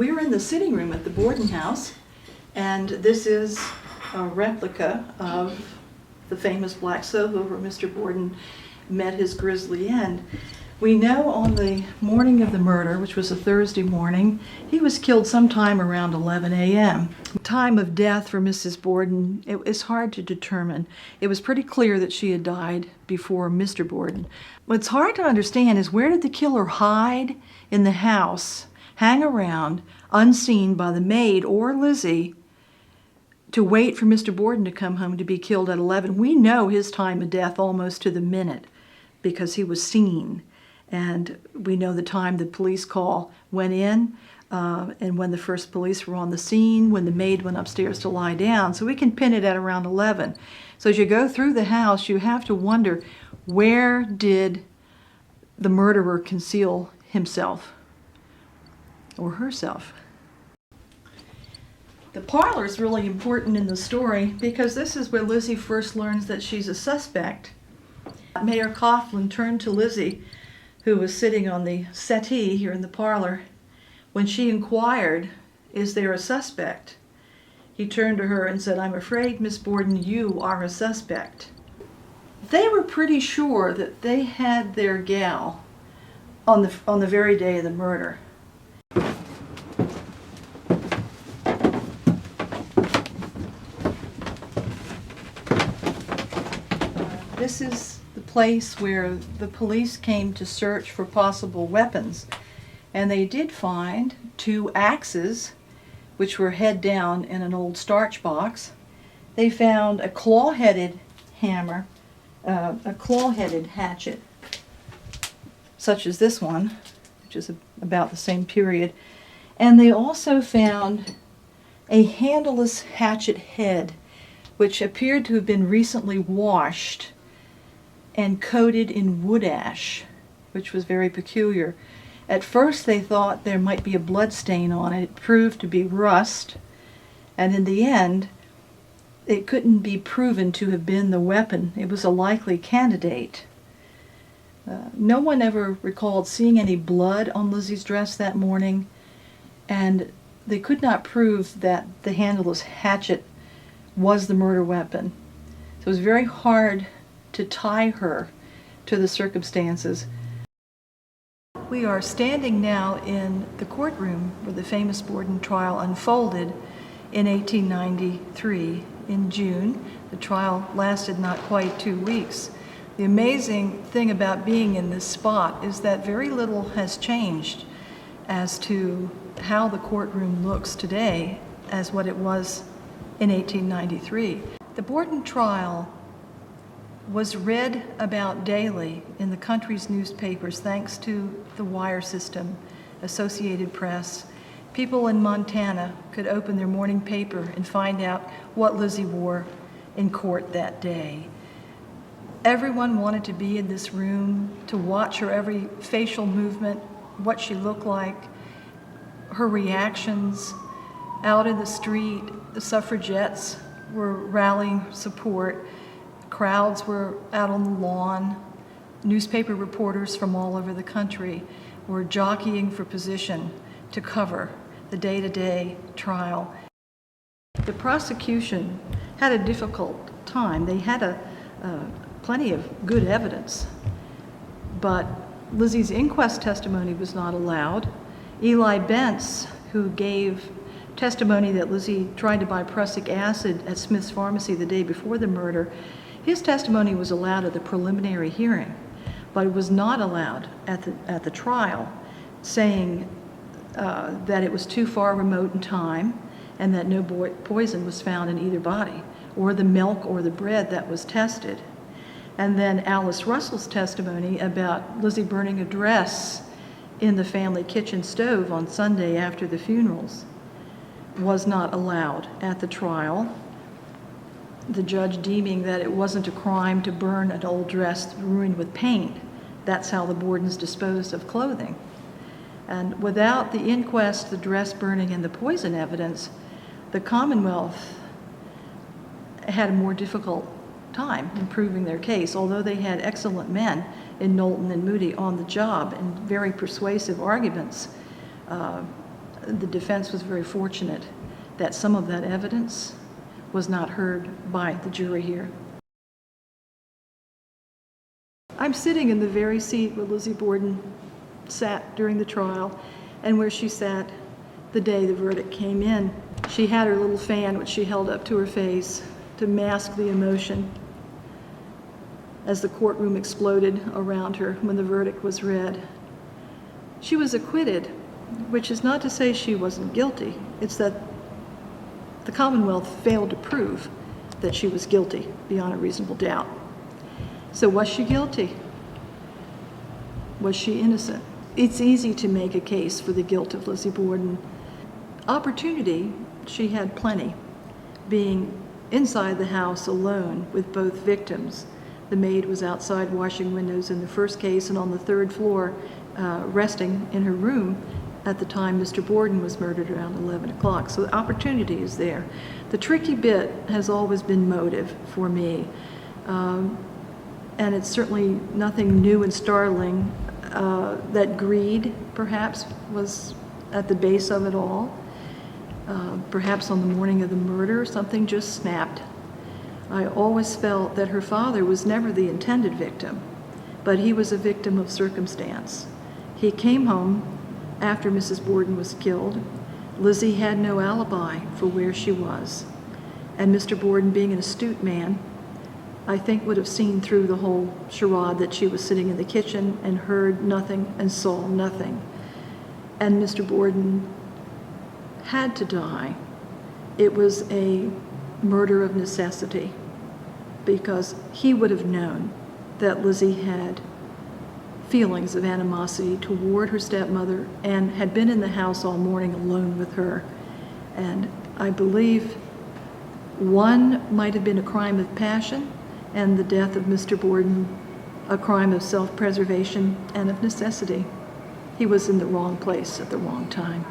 We're in the sitting room at the Borden house, and this is a replica of the famous black sofa where Mr. Borden met his grisly end. We know on the morning of the murder, which was a Thursday morning, he was killed sometime around 11 a.m. Time of death for Mrs. Borden, it is hard to determine. It was pretty clear that she had died before Mr. Borden. What's hard to understand is, where did the killer hide in the house, hang around, unseen by the maid or Lizzie, to wait for Mr. Borden to come home to be killed at 11? We know his time of death almost to the minute because he was seen. And we know the time the police call went in, and when the first police were on the scene, when the maid went upstairs to lie down. So we can pin it at around 11. So as you go through the house, you have to wonder, where did the murderer conceal himself or herself? The parlor is really important in the story because this is where Lizzie first learns that she's a suspect. Mayor Coughlin turned to Lizzie, who was sitting on the settee here in the parlor, when she inquired, "Is there a suspect?" He turned to her and said, "I'm afraid, Miss Borden, you are a suspect." They were pretty sure that they had their gal on the very day of the murder. This is the place where the police came to search for possible weapons, and they did find 2 axes, which were head down in an old starch box. They found a claw-headed hammer, a claw-headed hatchet, such as this one, which is about the same period, and they also found a handleless hatchet head, which appeared to have been recently washed and coated in wood ash, which was very peculiar. At first they thought there might be a blood stain on it. It proved to be rust, and in the end it couldn't be proven to have been the weapon. It was a likely candidate. No one ever recalled seeing any blood on Lizzie's dress that morning, and they could not prove that the handleless hatchet was the murder weapon. So it was very hard to tie her to the circumstances. We are standing now in the courtroom where the famous Borden trial unfolded in 1893 in June. The trial lasted not quite 2 weeks. The amazing thing about being in this spot is that very little has changed as to how the courtroom looks today as what it was in 1893. The Borden trial was read about daily in the country's newspapers thanks to the wire system, Associated Press. People in Montana could open their morning paper and find out what Lizzie wore in court that day. Everyone wanted to be in this room to watch her every facial movement, what she looked like, her reactions. Out in the street, the suffragettes were rallying support. Crowds were out on the lawn. Newspaper reporters from all over the country were jockeying for position to cover the day-to-day trial. The prosecution had a difficult time. They had plenty of good evidence, but Lizzie's inquest testimony was not allowed. Eli Bentz, who gave testimony that Lizzie tried to buy prussic acid at Smith's Pharmacy the day before the murder, his testimony was allowed at the preliminary hearing, but it was not allowed at the trial, saying that it was too far remote in time and that no poison was found in either body, or the milk or the bread that was tested. And then Alice Russell's testimony about Lizzie burning a dress in the family kitchen stove on Sunday after the funerals was not allowed at the trial, the judge deeming that it wasn't a crime to burn an old dress ruined with paint. That's how the Bordens disposed of clothing. And without the inquest, the dress burning, and the poison evidence, the Commonwealth had a more difficult time in proving their case, although they had excellent men in Knowlton and Moody on the job and very persuasive arguments. the defense was very fortunate that some of that evidence was not heard by the jury here. I'm sitting in the very seat where Lizzie Borden sat during the trial and where she sat the day the verdict came in. She had her little fan, which she held up to her face to mask the emotion as the courtroom exploded around her when the verdict was read. She was acquitted, which is not to say she wasn't guilty. It's that the Commonwealth failed to prove that she was guilty beyond a reasonable doubt. So was she guilty? Was she innocent? It's easy to make a case for the guilt of Lizzie Borden. Opportunity, she had plenty. Being inside the house alone with both victims. The maid was outside washing windows in the first case and on the third floor, resting in her room at the time Mr. Borden was murdered around 11 o'clock. So the opportunity is there. The tricky bit has always been motive for me. And it's certainly nothing new and startling. That greed, perhaps, was at the base of it all. Perhaps on the morning of the murder, something just snapped. I always felt that her father was never the intended victim, but he was a victim of circumstance. He came home after Mrs. Borden was killed. Lizzie had no alibi for where she was. And Mr. Borden, being an astute man, I think would have seen through the whole charade that she was sitting in the kitchen and heard nothing and saw nothing. And Mr. Borden had to die. It was a murder of necessity because he would have known that Lizzie had feelings of animosity toward her stepmother and had been in the house all morning alone with her. And I believe one might have been a crime of passion, and the death of Mr. Borden a crime of self-preservation and of necessity. He was in the wrong place at the wrong time.